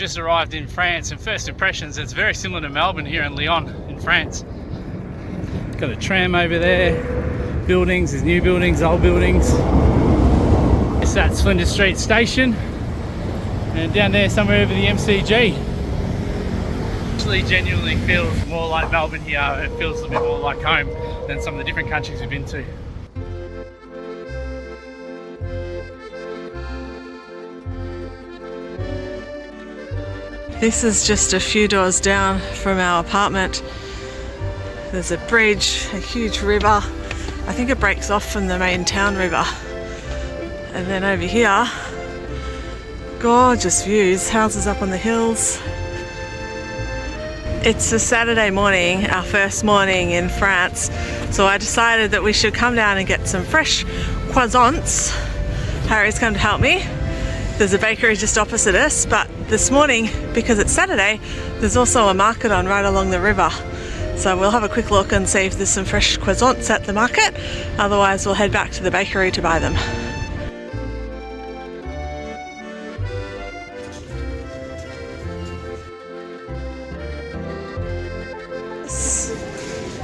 just arrived in France, and first impressions, it's very similar to Melbourne here in Lyon in France. Got a tram over there, buildings, there's new buildings, old buildings. It's that Flinders Street station, and down there somewhere over the MCG. Actually genuinely feels more like Melbourne here. It feels a bit more like home than some of the different countries we've been to. This is just a few doors down from our apartment. There's a bridge, a huge river. I think it breaks off from the main town river. And then over here, gorgeous views, houses up on the hills. It's a Saturday morning, our first morning in France, so I decided that we should come down and get some fresh croissants. Harry's come to help me. There's a bakery just opposite us, but this morning, because it's Saturday, there's also a market on right along the river. So we'll have a quick look and see if there's some fresh croissants at the market. Otherwise, we'll head back to the bakery to buy them.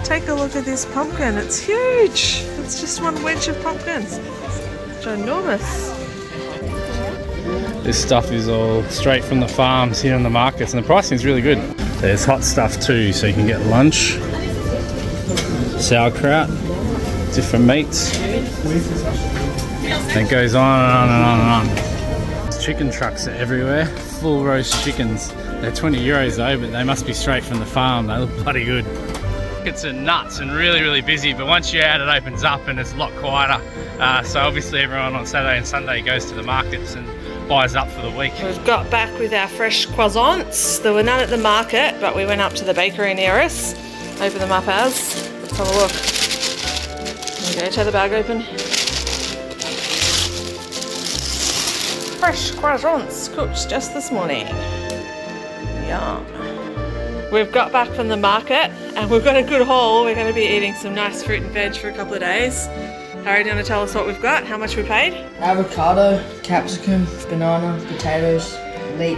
Take a look at this pumpkin, it's huge. It's just one wedge of pumpkins. It's ginormous. This stuff is all straight from the farms here in the markets, and the pricing is really good. There's hot stuff too, so you can get lunch, sauerkraut, different meats. And it goes on and on and on and on. Chicken trucks are everywhere, full roast chickens. They're 20 euros though, but they must be straight from the farm. They look bloody good. It's nuts and really, really busy, but once you're out, it opens up and it's a lot quieter. So obviously everyone on Saturday and Sunday goes to the markets and buys up for the week. We've got back with our fresh croissants. There were none at the market, but we went up to the bakery near us. Open them up as. Let's have a look. There you go, tear the bag open. Fresh croissants cooked just this morning. Yum. We've got back from the market and we've got a good haul. We're going to be eating some nice fruit and veg for a couple of days. Harry, do you want to tell us what we've got? How much we paid? Avocado, capsicum, banana, potatoes, leek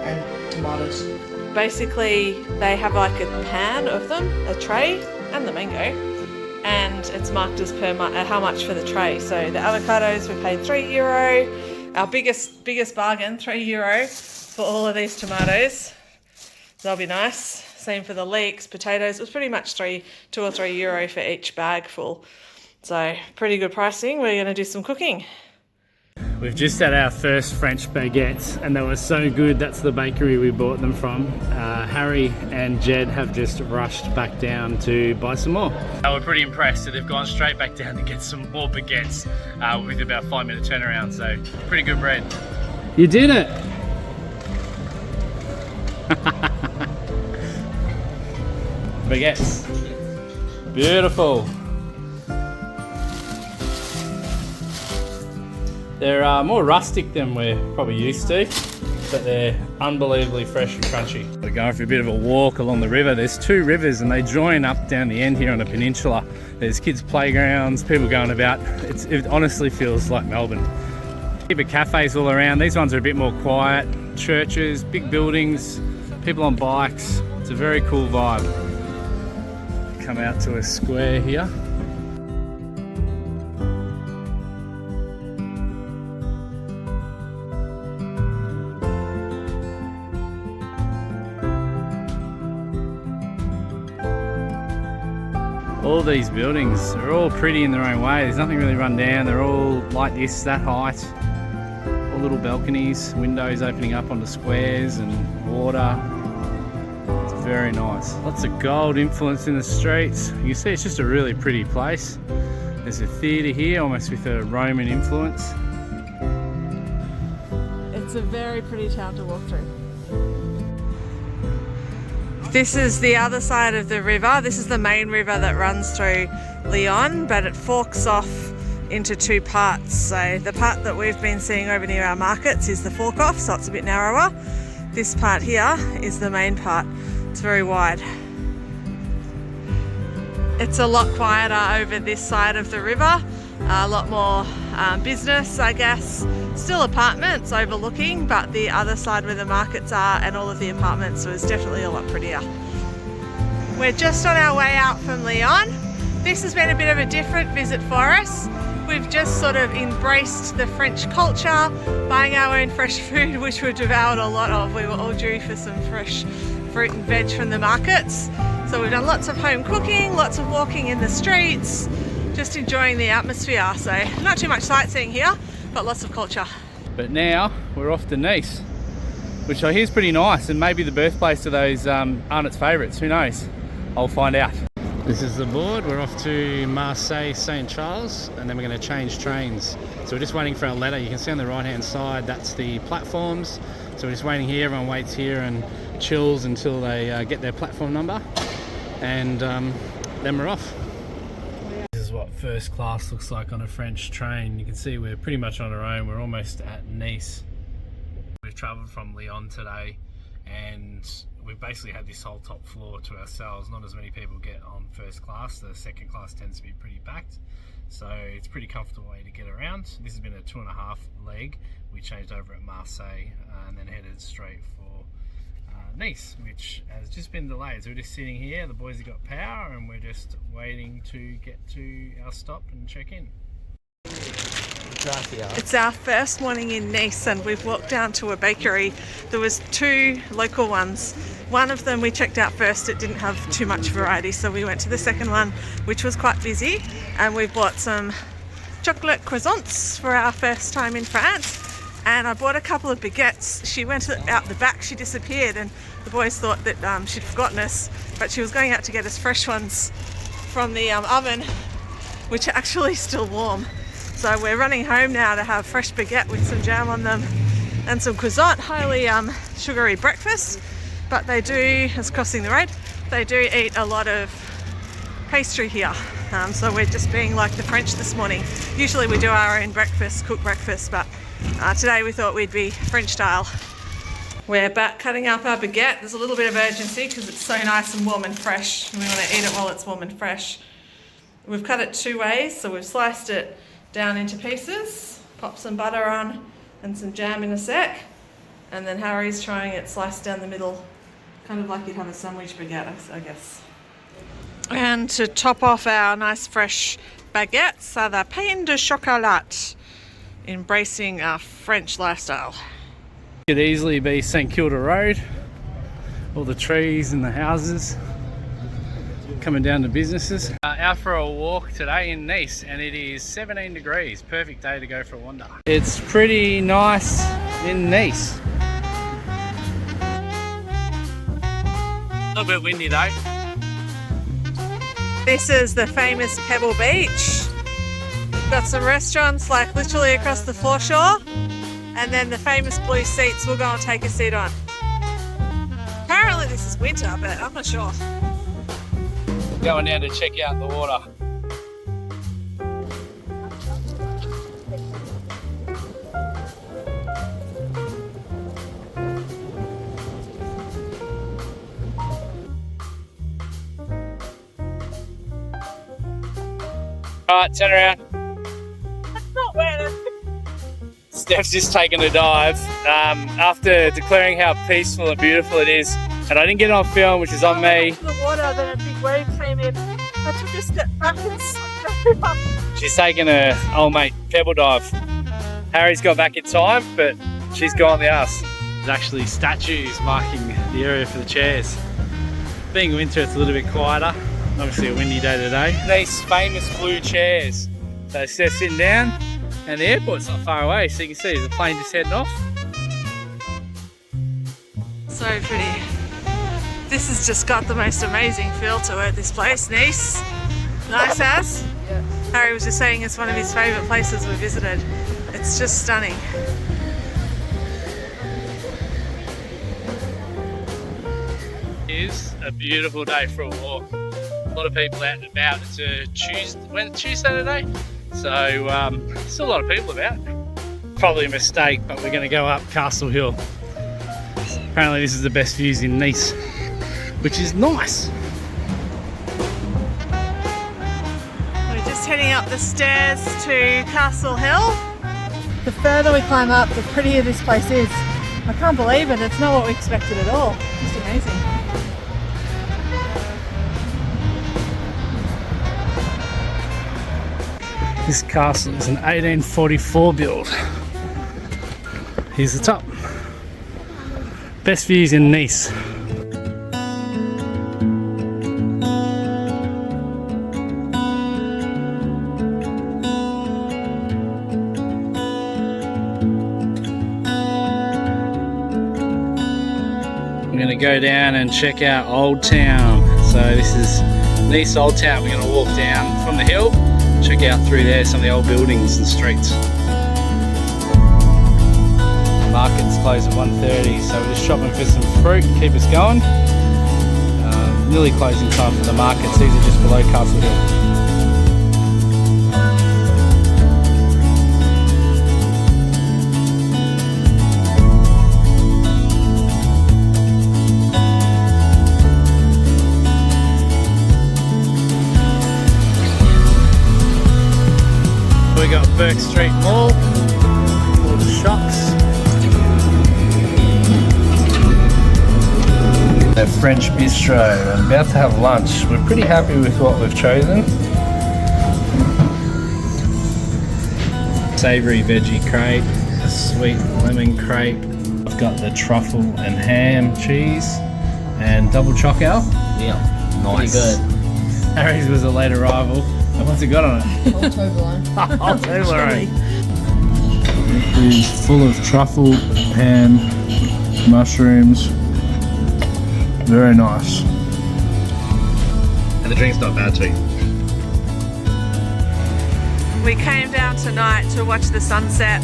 and tomatoes. Basically, they have like a pan of them, a tray, and the mango. And it's marked as per how much for the tray. So the avocados, we paid €3. Our biggest bargain, €3 for all of these tomatoes. That'll be nice. Same for the leeks, potatoes. It was pretty much €2 or €3 for each bag full. So pretty good pricing. We're going to do some cooking. We've just had our first French baguettes and they were so good. That's the bakery we bought them from. Harry and Jed have just rushed back down to buy some more. We're pretty impressed that they've gone straight back down to get some more baguettes with about a 5-minute turnaround. So pretty good bread. You did it! Baguettes. Beautiful. They're more rustic than we're probably used to, but they're unbelievably fresh and crunchy. We're going for a bit of a walk along the river. There's 2 rivers and they join up down the end here on a peninsula. There's kids' playgrounds, people going about. It honestly feels like Melbourne. Heap of cafes all around. These ones are a bit more quiet. Churches, big buildings, people on bikes. It's a very cool vibe. Come out to a square here. All these buildings are all pretty in their own way. There's nothing really run down. They're all like this, that height. All little balconies, windows opening up onto squares and water. It's very nice. Lots of gold influence in the streets. You can see it's just a really pretty place. There's a theatre here, almost with a Roman influence. It's a very pretty town to walk through. This is the other side of the river. This is the main river that runs through Lyon, but it forks off into 2 parts. So the part that we've been seeing over near our markets is the fork off, so it's a bit narrower. This part here is the main part. It's very wide. It's a lot quieter over this side of the river. A lot more business, I guess. Still apartments overlooking, but the other side where the markets are and all of the apartments was definitely a lot prettier. We're just on our way out from Lyon. This has been a bit of a different visit for us. We've just sort of embraced the French culture, buying our own fresh food, which we devoured a lot of. We were all due for some fresh fruit and veg from the markets. So we've done lots of home cooking, lots of walking in the streets, just enjoying the atmosphere. So not too much sightseeing here, but lots of culture. But now we're off to Nice, which I hear is pretty nice, and maybe the birthplace of those Arnott's favourites. Who knows? I'll find out. This is the board. We're off to Marseille, St. Charles, and then we're going to change trains. So we're just waiting for our letter. You can see on the right hand side, that's the platforms. So we're just waiting here. Everyone waits here and chills until they get their platform number, and then we're off. This is what first class looks like on a French train. You can see we're pretty much on our own. We're almost at Nice. We've travelled from Lyon today, and we've basically had this whole top floor to ourselves. Not as many people get on first class. The second class tends to be pretty packed, so it's a pretty comfortable way to get around. This has been a 2.5 leg. We changed over at Marseille and then headed straight for Nice, which has just been delayed. So we're just sitting here, the boys have got power, and we're just waiting to get to our stop and check in. It's our first morning in Nice, and we've walked down to a bakery. There was 2 local ones. One of them we checked out first. It didn't have too much variety, so we went to the second one, which was quite busy, and we bought some chocolate croissants for our first time in France. And I bought a couple of baguettes. She went out the back, she disappeared, and the boys thought that she'd forgotten us, but she was going out to get us fresh ones from the oven, which are actually still warm. So we're running home now to have fresh baguette with some jam on them and some croissant, highly sugary breakfast. But they do, as crossing the road, they do eat a lot of pastry here. So we're just being like the French this morning. Usually we do our own breakfast, cook breakfast, but today we thought we'd be French style. We're back cutting up our baguette. There's a little bit of urgency because it's so nice and warm and fresh, and we want to eat it while it's warm and fresh. We've cut it 2 ways, so we've sliced it down into pieces, pop some butter on and some jam in a sec, and then Harry's trying it sliced down the middle, kind of like you'd have a sandwich baguette, I guess. And to top off our nice fresh baguettes are the pain de chocolat, embracing our French lifestyle. Could easily be St Kilda Road, all the trees and the houses coming down to businesses. Out for a walk today in Nice, and it is 17 degrees. Perfect day to go for a wander. It's pretty nice in Nice. A little bit windy though. This is the famous Pebble Beach. We've got some restaurants like literally across the foreshore, and then the famous blue seats we'll go and take a seat on. Apparently this is winter, but I'm not sure. Going down to check out the water. Alright, turn around. That's not wet. Steph's just taken a dive after declaring how peaceful and beautiful it is. And I didn't get it on film, which is on me. The water, then a big wave came in. I took a step back and slipped over. She's taken a old mate pebble dive. Harry's got back in time, but she's gone the arse. There's actually statues marking the area for the chairs. Being winter, it's a little bit quieter. Obviously a windy day today. These famous blue chairs. So Steph's sitting down, and the airport's not far away, so you can see there's a plane just heading off. So pretty. This has just got the most amazing feel to it, this place, Nice. Nice as? Yeah. Harry was just saying it's one of his favourite places we visited. It's just stunning. It is a beautiful day for a walk. A lot of people out and about. It's a Tuesday today? So still a lot of people about. Probably a mistake, but we're going to go up Castle Hill. Apparently this is the best views in Nice, which is nice. We're just heading up the stairs to Castle Hill. the further we climb up, the prettier this place is. I can't believe it. It's not what we expected at all. Just amazing. This castle is an 1844 build. Here's the top. Best views in Nice. We're going to go down and check out Old Town. So this is Nice Old Town. We're going to walk down from the hill, check out through there some of the old buildings and streets. Market's closed at 1:30, so we're just shopping for some fruit, keep us going. Nearly closing time for the markets. These are just below Castle Hill. We got Burke Street Mall, all the shops. The French Bistro. I'm about to have lunch. We're pretty happy with what we've chosen. Savoury veggie crepe, a sweet lemon crepe. I've got the truffle and ham cheese and double choco. Yeah, Nice. pretty good. Harry's was a late arrival. And what's it got on it? Old Toblerone. Oh, Toblerone. It is full of truffle, ham, mushrooms. Very nice. And the drink's not bad too. We came down tonight to watch the sunset.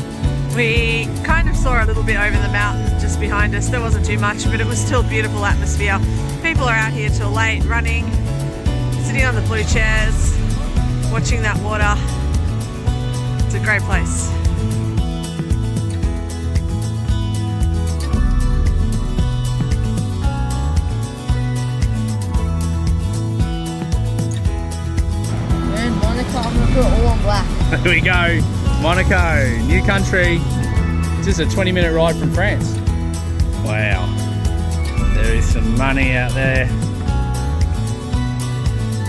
We kind of saw a little bit over the mountain just behind us. There wasn't too much, but it was still beautiful atmosphere. People are out here till late, running, sitting on the blue chairs, watching that water. It's a great place. And Monaco, I'm gonna put it all on black. Here we go. Monaco, new country. Just a 20-minute ride from France. Wow. There is some money out there.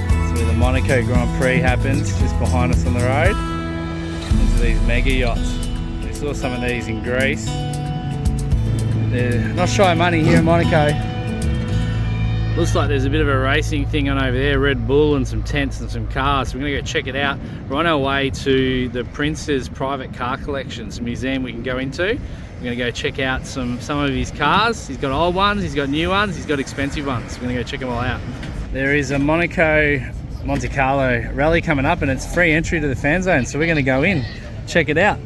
That's where the Monaco Grand Prix happens, just behind us on the road. These are these mega yachts. We saw some of these in Greece. They're not shy of money here in Monaco. Looks like there's a bit of a racing thing on over there, Red Bull and some tents and some cars. So we're gonna go check it out. We're on our way to the Prince's private car collection, it's a museum we can go into. We're gonna go check out some of his cars. He's got old ones, he's got new ones, he's got expensive ones. We're gonna go check them all out. There is a Monaco Monte Carlo rally coming up and it's free entry to the fan zone. So we're gonna go in, check it out.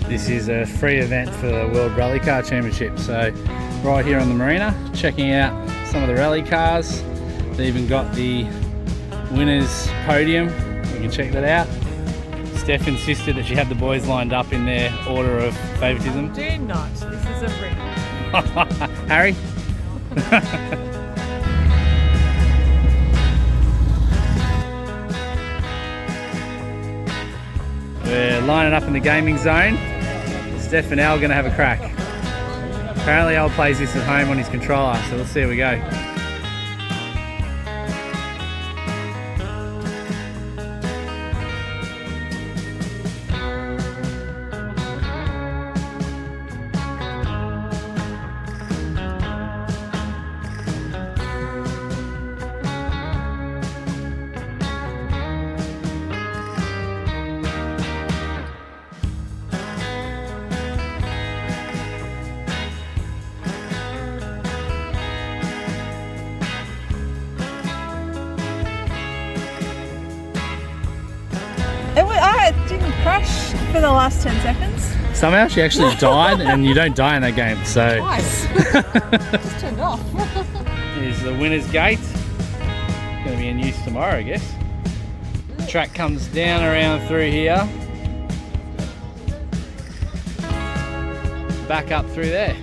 This is a free event for the World Rally Car Championship. So right here on the marina, checking out some of the rally cars. They even got the winners podium. We can check that out. Steph insisted that she had the boys lined up in their order of favoritism. Do not. This is a ring. Harry? We're lining up in the gaming zone. Steph and Al are going to have a crack. Apparently Al plays this at home on his controller, so let's see how we go. I didn't crash for the last 10 seconds. Somehow she actually died, and you don't die in that game, so... Twice. Just turned off. Here's the winner's gate. Going to be in use tomorrow, I guess. Track comes down around through here. Back up through there.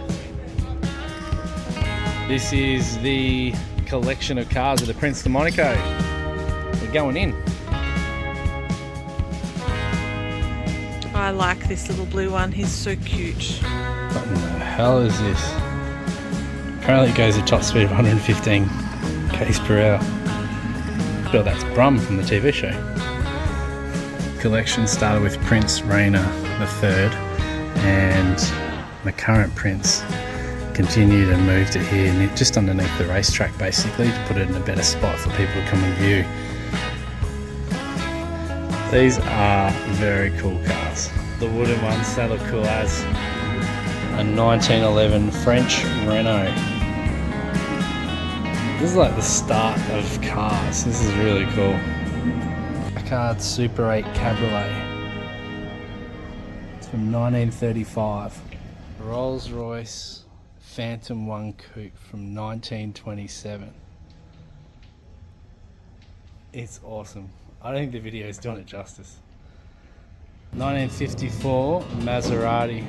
This is the collection of cars of the Prince of Monaco. We're going in. I like this little blue one. He's so cute. What in the hell is this? Apparently it goes at top speed of 115 k's per hour. Well, that's Brum from the TV show. Collection started with Prince Rainer III, and the current prince continued and moved it here just underneath the racetrack, basically, to put it in a better spot for people to come and view. These are very cool cars. The wooden ones, they look cool as. A 1911 French Renault. This is like the start of cars. This is really cool. Packard Super 8 Cabriolet. It's from 1935. Rolls Royce Phantom 1 Coupe from 1927. It's awesome. I don't think the video is doing it justice. 1954 Maserati.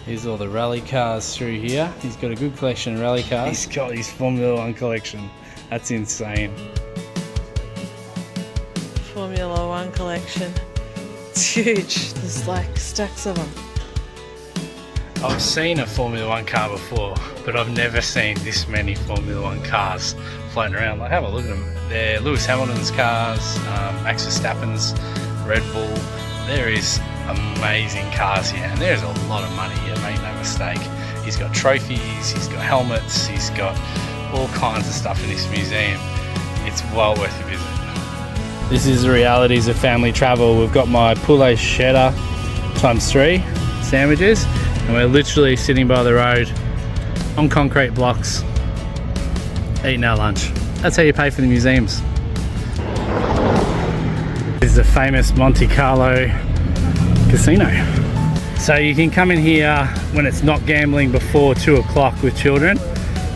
Here's all the rally cars through here. He's got a good collection of rally cars. He's got his Formula 1 collection. That's insane. Formula 1 collection. It's huge. There's like stacks of them. I've seen a Formula 1 car before, but I've never seen this many Formula 1 cars floating around. Like, have a look at them. They're Lewis Hamilton's cars, Max Verstappen's, Red Bull. There is amazing cars here, and there's a lot of money here, make no mistake. He's got trophies, he's got helmets, he's got all kinds of stuff in this museum. It's well worth a visit. This is the realities of family travel. We've got my poulet cheddar ×3 sandwiches, and we're literally sitting by the road on concrete blocks eating our lunch. That's how you pay for the museums. This is the famous Monte Carlo casino. So you can come in here when it's not gambling before 2 o'clock with children,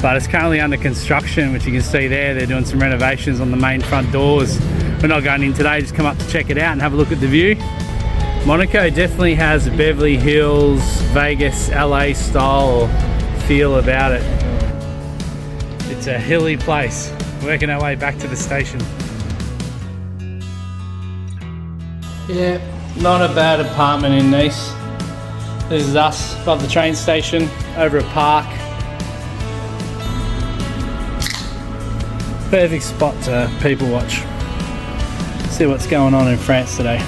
but it's currently under construction, which you can see there. They're doing some renovations on the main front doors. We're not going in today, just come up to check it out and have a look at the view. Monaco definitely has a Beverly Hills, Vegas, LA style feel about it. It's a hilly place. Working our way back to the station. Yeah, not a bad apartment in Nice. This is us above the train station, over a park. Perfect spot to people watch. See what's going on in France today.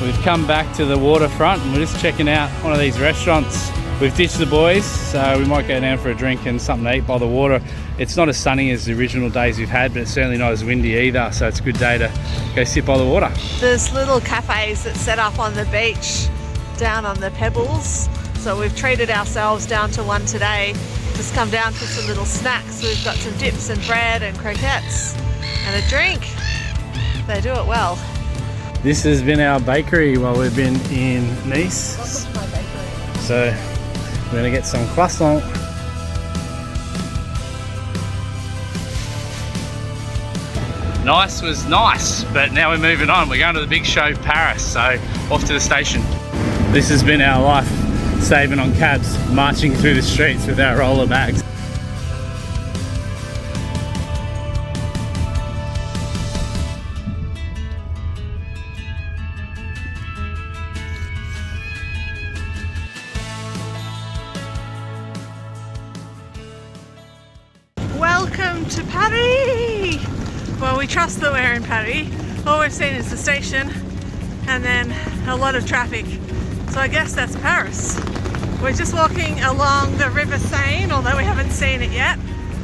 We've come back to the waterfront and we're just checking out one of these restaurants. We've ditched the boys, so we might go down for a drink and something to eat by the water. It's not as sunny as the original days we've had, but it's certainly not as windy either, so it's a good day to go sit by the water. There's little cafes that set up on the beach down on the pebbles, so we've treated ourselves down to one today. Just come down for some little snacks. We've got some dips and bread and croquettes and a drink. They do it well. This has been our bakery while we've been in Nice. Welcome to my bakery. So we're going to get some croissants. Nice was nice, but now we're moving on. We're going to the big show, Paris, so off to the station. This has been our life, saving on cabs, marching through the streets with our roller bags. Welcome to Paris! Well, we trust that we're in Paris. All we've seen is the station and then a lot of traffic. So I guess that's Paris. We're just walking along the River Seine, although we haven't seen it yet.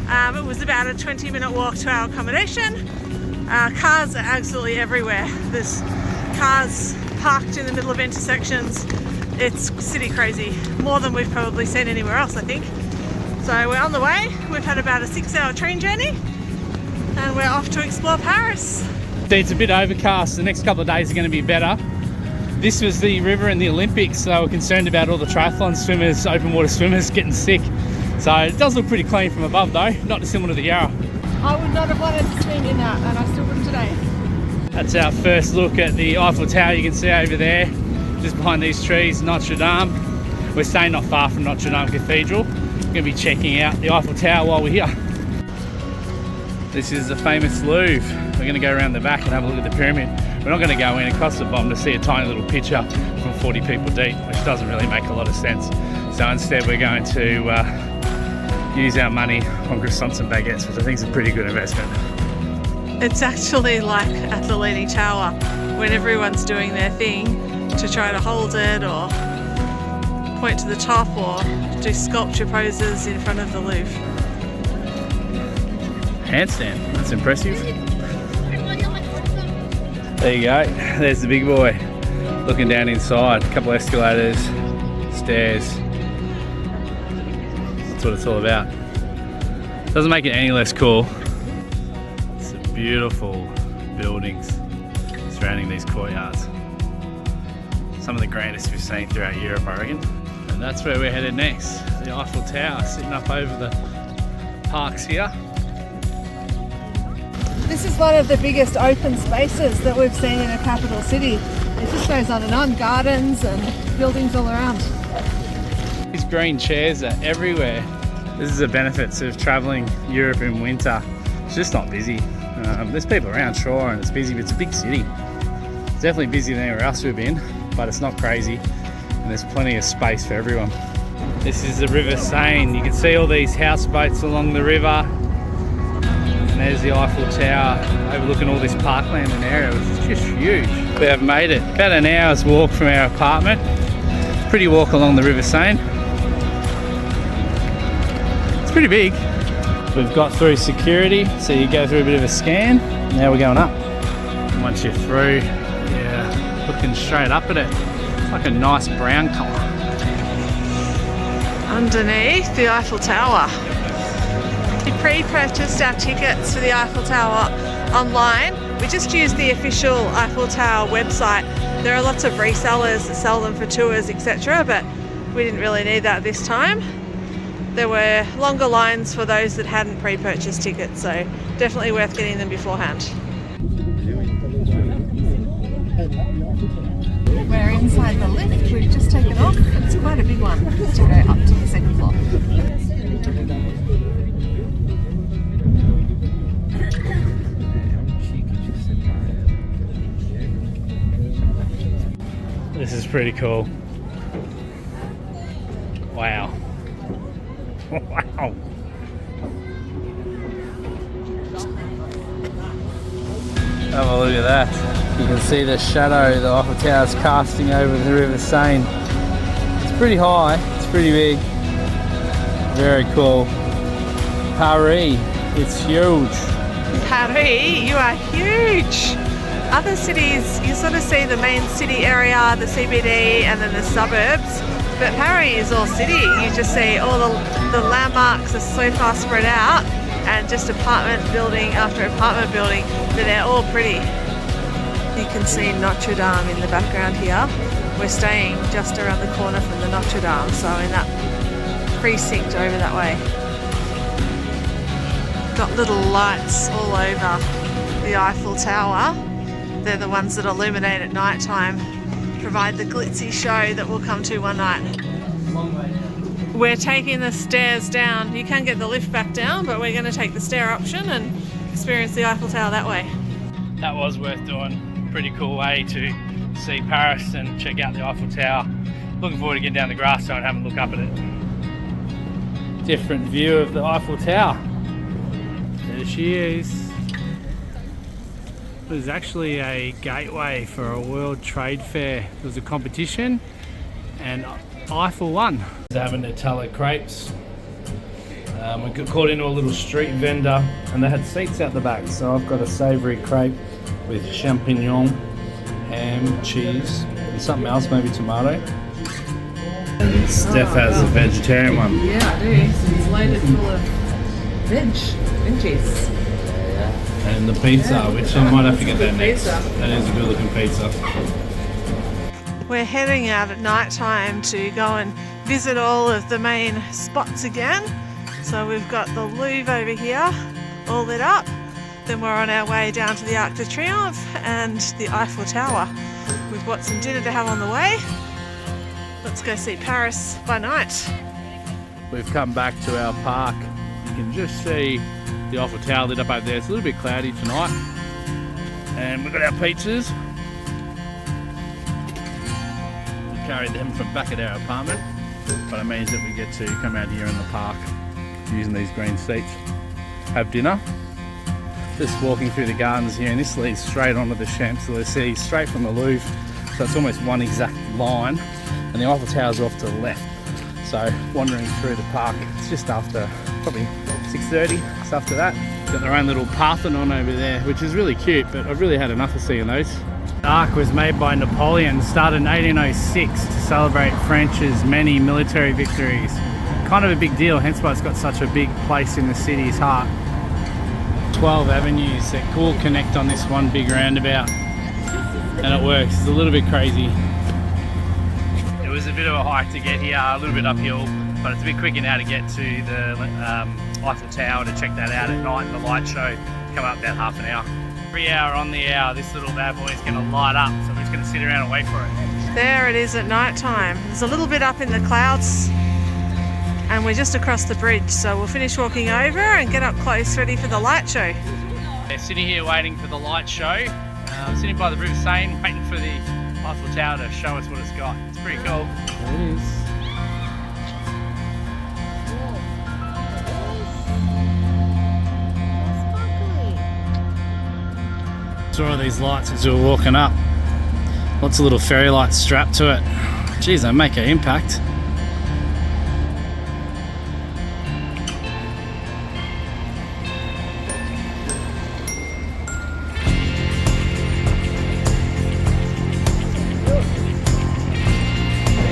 It was about a 20-minute walk to our accommodation. Cars are absolutely everywhere. There's cars parked in the middle of intersections. It's city crazy, more than we've probably seen anywhere else, I think. So we're on the way. We've had about a 6-hour train journey and we're off to explore Paris. It's a bit overcast. The next couple of days are going to be better. This was the river in the Olympics, so we're concerned about all the triathlon swimmers, open water swimmers getting sick. So it does look pretty clean from above though, not dissimilar to the Yarra. I would not have wanted to swim in that, and I still wouldn't today. That's our first look at the Eiffel Tower. You can see over there, just behind these trees, Notre Dame. We're staying not far from Notre Dame Cathedral. We're going to be checking out the Eiffel Tower while we're here. This is the famous Louvre. We're going to go around the back and have a look at the pyramid. We're not going to go in. It costs a bomb to see a tiny little picture from 40 people deep, which doesn't really make a lot of sense. So instead we're going to use our money on croissants and baguettes, which I think is a pretty good investment. It's actually like at the Leaning Tower when everyone's doing their thing to try to hold it or point to the top or do sculpture poses in front of the Louvre. Handstand, that's impressive. There you go, there's the big boy. Looking down inside, a couple of escalators, stairs. That's what it's all about. Doesn't make it any less cool. It's the beautiful buildings surrounding these courtyards. Some of the grandest we've seen throughout Europe, I reckon. And that's where we're headed next. The Eiffel Tower, sitting up over the parks here. This is one of the biggest open spaces that we've seen in a capital city. It just goes on and on, gardens and buildings all around. These green chairs are everywhere. This is the benefits of travelling Europe in winter. It's just not busy. There's people around, sure, and it's busy, but it's a big city. It's definitely busier than anywhere else we've been, but it's not crazy, and there's plenty of space for everyone. This is the River Seine. You can see all these houseboats along the river. And there's the Eiffel Tower overlooking all this parkland and area, which is just huge. We have made it. About an hour's walk from our apartment. Pretty walk along the River Seine. It's pretty big. We've got through security, so you go through a bit of a scan. Now we're going up. And once you're through, yeah, looking straight up at it. It's like a nice brown colour. Underneath the Eiffel Tower. We pre-purchased our tickets for the Eiffel Tower online. We just used the official Eiffel Tower website. There are lots of resellers that sell them for tours, etc., but we didn't really need that this time. There were longer lines for those that hadn't pre-purchased tickets, so definitely worth getting them beforehand. We're inside the lift. We've just taken off. It's quite a big one to go up to the second floor. This is pretty cool. Wow. Wow. Have a look at that. You can see the shadow the Eiffel Tower is casting over the River Seine. It's pretty high, it's pretty big. Very cool. Paris, it's huge. Paris, you are huge. Other cities, you sort of see the main city area, the CBD, and then the suburbs. But Paris is all city. You just see all the landmarks are so far spread out, and just apartment building after apartment building, but they're all pretty. You can see Notre Dame in the background here. We're staying just around the corner from the Notre Dame, so in that precinct over that way. Got little lights all over the Eiffel Tower. They're the ones that illuminate at night time, provide the glitzy show that we'll come to one night. We're taking the stairs down. You can get the lift back down, but we're going to take the stair option and experience the Eiffel Tower that way. That was worth doing. Pretty cool way to see Paris and check out the Eiffel Tower. Looking forward to getting down the grass so and having a look up at it. Different view of the Eiffel Tower. There she is. It was actually a gateway for a World Trade Fair. There was a competition and Eiffel won. Having Nutella crepes. We got caught into a little street vendor and they had seats out the back. So I've got a savoury crepe with champignon, ham, cheese, and something else, maybe tomato. Steph has a vegetarian one. Yeah, I do. It's loaded full of veggies. And the pizza, which I might have to get that next. That is a good looking pizza. We're heading out at night time to go and visit all of the main spots again. So we've got the Louvre over here, all lit up. Then we're on our way down to the Arc de Triomphe and the Eiffel Tower. We've got some dinner to have on the way. Let's go see Paris by night. We've come back to our park. You can just see The Eiffel Tower lit up over there. It's a little bit cloudy tonight. And we've got our pizzas. We carry them from back at our apartment, but it means that we get to come out here in the park using these green seats, have dinner. Just walking through the gardens here, and this leads straight onto the Champs-Élysées, straight from the Louvre. So it's almost one exact line, and the Eiffel Tower's off to the left. So wandering through the park, it's just after probably 6:30, just after that. Got their own little Parthenon over there, which is really cute, but I've really had enough of seeing those. The arc was made by Napoleon, started in 1806 to celebrate France's many military victories. Kind of a big deal, hence why it's got such a big place in the city's heart. 12 avenues that all connect on this one big roundabout, and it works. It's a little bit crazy. It was a bit of a hike to get here, a little bit uphill, but it's a bit quicker now to get to the Eiffel Tower to check that out at night, and the light show come up about half an hour. Every hour on the hour, this little bad boy is going to light up, so we're just going to sit around and wait for it. There it is at night time. There's a little bit up in the clouds, and we're just across the bridge, so we'll finish walking over and get up close, ready for the light show. We're sitting here waiting for the light show. Sitting by the River Seine, waiting for the Eiffel Tower to show us what it's got. It's pretty cool. It is. Saw all these lights as we were walking up. Lots of little fairy lights strapped to it. Geez, they make an impact.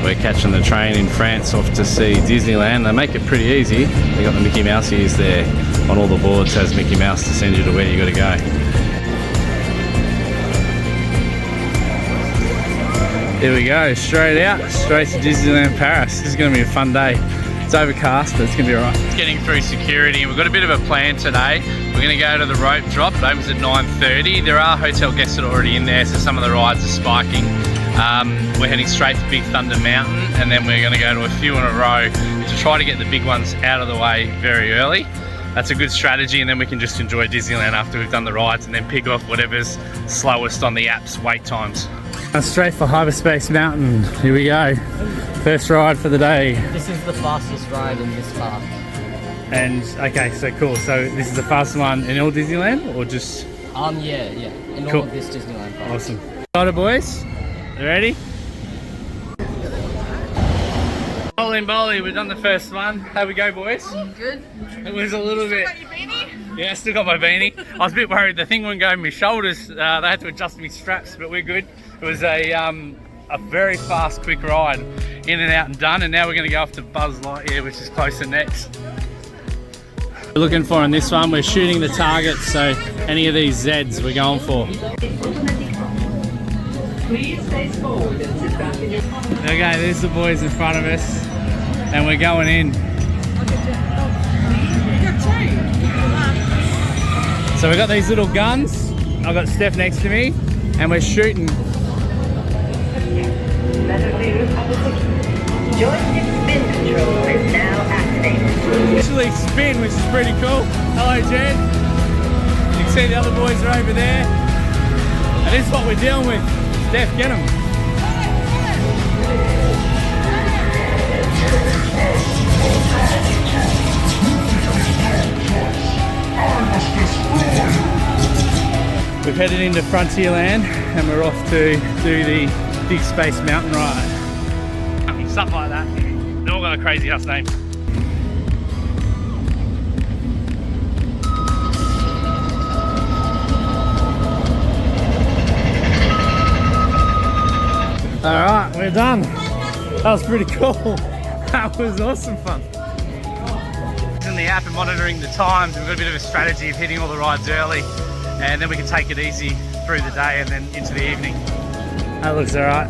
We're catching the train in France off to see Disneyland. They make it pretty easy. They got the Mickey Mouse ears there on all the boards, has Mickey Mouse to send you to where you got to go. Here we go, straight out, straight to Disneyland Paris. This is going to be a fun day. It's overcast, but it's going to be alright. Getting through security, and we've got a bit of a plan today. We're going to go to the rope drop. It opens at 9:30. There are hotel guests that are already in there, so some of the rides are spiking. We're heading straight for Big Thunder Mountain, and then we're going to go to a few in a row to try to get the big ones out of the way very early. That's a good strategy, and then we can just enjoy Disneyland after we've done the rides, and then pick off whatever's slowest on the app's wait times. Straight for Hyperspace Mountain. Here we go. First ride for the day. This is the fastest ride in this park. And okay, so cool. So this is the fastest one in all Disneyland, or just? Yeah. In Cool. all of this Disneyland park. Awesome. Got it, boys. You ready? Bowling, we've done the first one. How we go, boys? Good. It was a little bit. Got your beanie? Yeah, still got my beanie. I was a bit worried the thing wouldn't go in my shoulders. They had to adjust my straps, but we're good. It was a very fast, quick ride, in and out and done. And now we're going to go off to Buzz Lightyear, which is closer next. We're looking for on this one. We're shooting the targets, so any of these Zs we're going for. Please face forward and sit back in your... Okay, there's the boys in front of us, and we're going in. So we've got these little guns. I've got Steph next to me, and we're shooting. Joystick spin control is now activated. Actually spin, which is pretty cool. Hello, Jen. You can see the other boys are over there. And this is what we're dealing with. Steph, get them. We've headed into Frontierland and we're off to do the Big Space Mountain ride. Stuff like that. They've all got a crazy ass name. Alright, we're done. That was pretty cool. That was awesome fun. In the app and monitoring the times, we've got a bit of a strategy of hitting all the rides early, and then we can take it easy through the day and then into the evening. That looks alright.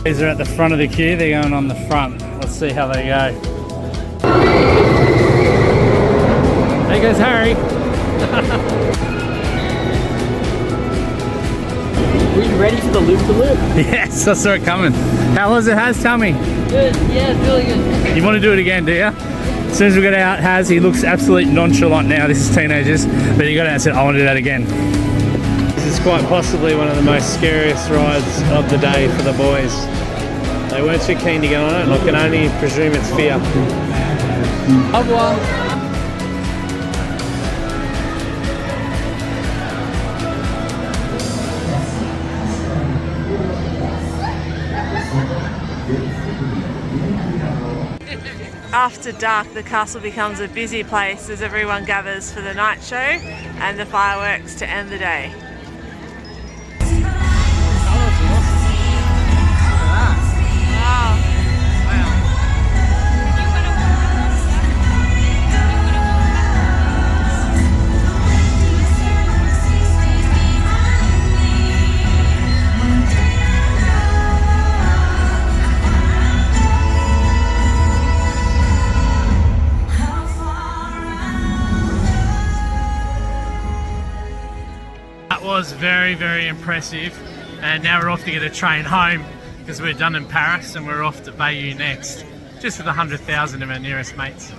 These are at the front of the queue, they're going on the front. Let's see how they go. There goes Harry. Were you ready for the loop-to-loop? Yes, I saw it coming. How was it, Has? Tell me. Good, yeah, it's really good. You want to do it again, do you? As soon as we got out, he looks absolutely nonchalant now. This is teenagers, but he got out and said, I want to do that again. This is quite possibly one of the most scariest rides of the day for the boys. They weren't too keen to get on it, and I can only presume it's fear. Au revoir. After dark, the castle becomes a busy place as everyone gathers for the night show and the fireworks to end the day. Was very, very impressive, and now we're off to get a train home because we're done in Paris and we're off to Bayeux next, just with 100,000 of our nearest mates.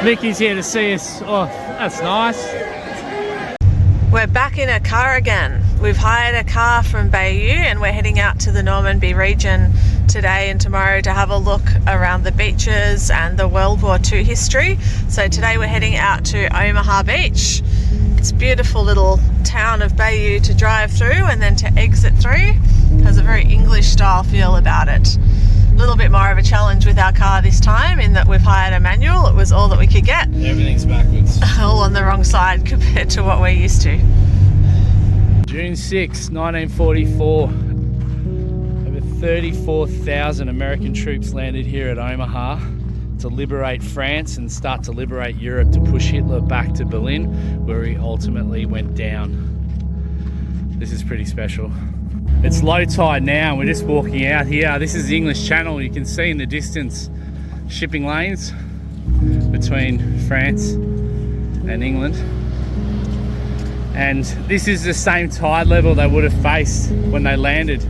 Vicky's here to see us off. That's nice. We're back in a car again. We've hired a car from Bayeux and we're heading out to the Normandy region today and tomorrow to have a look around the beaches and the World War II history. So today we're heading out to Omaha Beach. It's a beautiful little town of Bayeux to drive through and then to exit through. It has a very English style feel about it. A little bit more of a challenge with our car this time in that we've hired a manual. It was all that we could get. Everything's backwards. All on the wrong side compared to what we're used to. June 6, 1944. Over 34,000 American troops landed here at Omaha to liberate France and start to liberate Europe, to push Hitler back to Berlin, where he ultimately went down. This is pretty special. It's low tide now and we're just walking out here. This is the English Channel. You can see in the distance shipping lanes between France and England. And this is the same tide level they would have faced when they landed.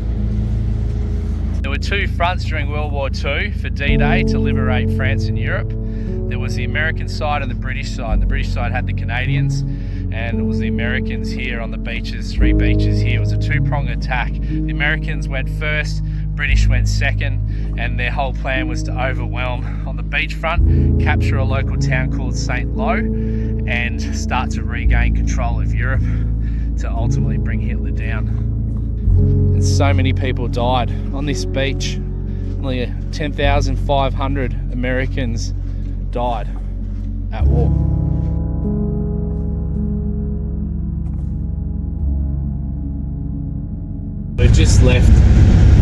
There were two fronts during World War II for D-Day to liberate France and Europe. There was the American side and the British side. The British side had the Canadians, and it was the Americans here on the beaches, 3 beaches here. It was a two-pronged attack. The Americans went first, British went second, and their whole plan was to overwhelm on the beachfront, capture a local town called St. Lo, and start to regain control of Europe to ultimately bring Hitler down. And so many people died on this beach. Only 10,500 Americans died at war. We've just left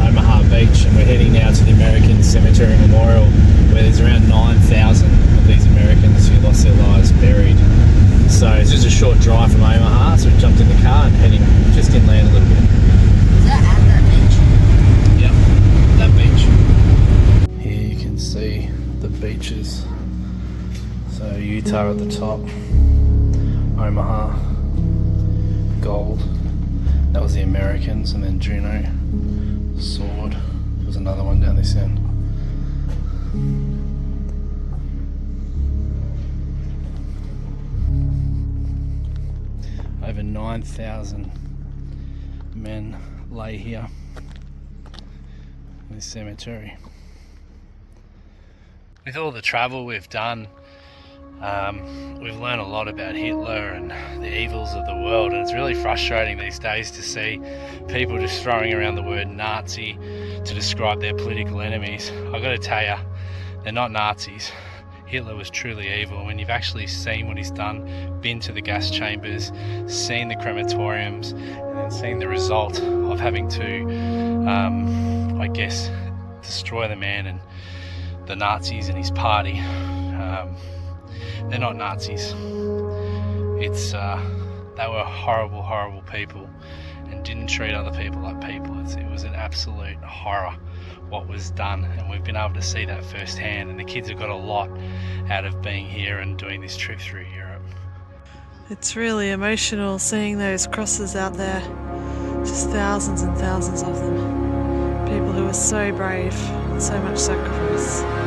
Omaha Beach and we're heading now to the American Cemetery Memorial, where there's around 9,000 of these Americans who lost their lives buried. So it's just a short drive from Omaha, so we jumped in the car and heading just inland a little bit. Is that at that beach? Yep, that beach. Here you can see the beaches. So Utah at the top, Omaha, gold. That was the Americans, and then Juno, sword. There was another one down this end. Over 9,000 men lay here in this cemetery. With all the travel we've done, we've learned a lot about Hitler and the evils of the world, and it's really frustrating these days to see people just throwing around the word Nazi to describe their political enemies. I've got to tell you, they're not Nazis. Hitler was truly evil. When you've actually seen what he's done, been to the gas chambers, seen the crematoriums, and then seen the result of having to, I guess, destroy the man and the Nazis and his party. They're not Nazis. It's they were horrible, horrible people and didn't treat other people like people. It was an absolute horror what was done, and we've been able to see that firsthand, and the kids have got a lot out of being here and doing this trip through Europe. It's really emotional seeing those crosses out there. Just thousands and thousands of them. People who are so brave. So much sacrifice.